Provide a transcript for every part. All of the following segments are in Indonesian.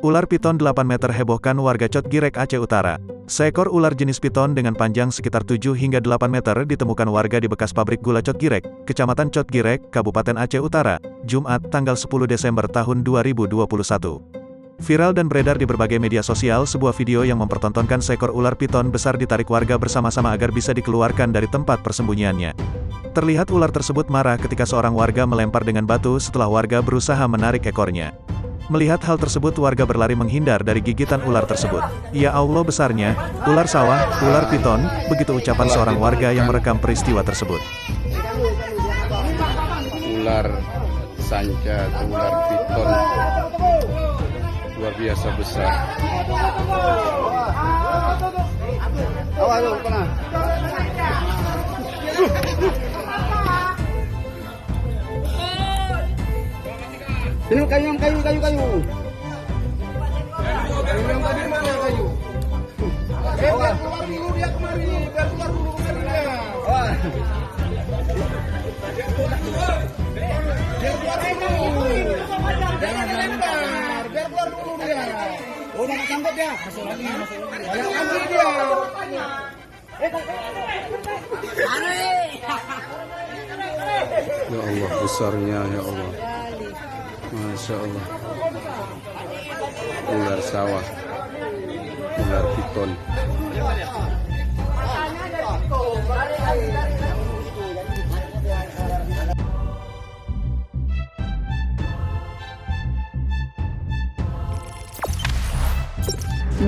Ular piton 8 meter hebohkan warga Cotgirek, Aceh Utara. Seekor ular jenis piton dengan panjang sekitar 7 hingga 8 meter ditemukan warga di bekas pabrik gula Cotgirek, Kecamatan Cotgirek, Kabupaten Aceh Utara, Jumat, tanggal 10 Desember tahun 2021. Viral dan beredar di berbagai media sosial sebuah video yang mempertontonkan seekor ular piton besar ditarik warga bersama-sama agar bisa dikeluarkan dari tempat persembunyiannya. Terlihat ular tersebut marah ketika seorang warga melempar dengan batu setelah warga berusaha menarik ekornya. Melihat hal tersebut, warga berlari menghindar dari gigitan ular tersebut. Ya Allah besarnya, ular sawah, ular piton, begitu ucapan seorang warga yang merekam peristiwa tersebut. Ular sanca atau ular piton luar biasa besar. Ini kayu. Keluar dulu dia kemari, biar keluar dulu dia. Biar keluar dulu. Jangan lempar, biar keluar dulu dia. Oh, mau sangkut ya? Masuk lagi. Ayo ambil dia. Ya Allah besarnya, ya Allah. Masya Allah. Ular sawah, ular piton.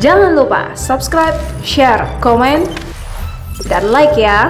Jangan lupa subscribe, share, komen, dan like ya.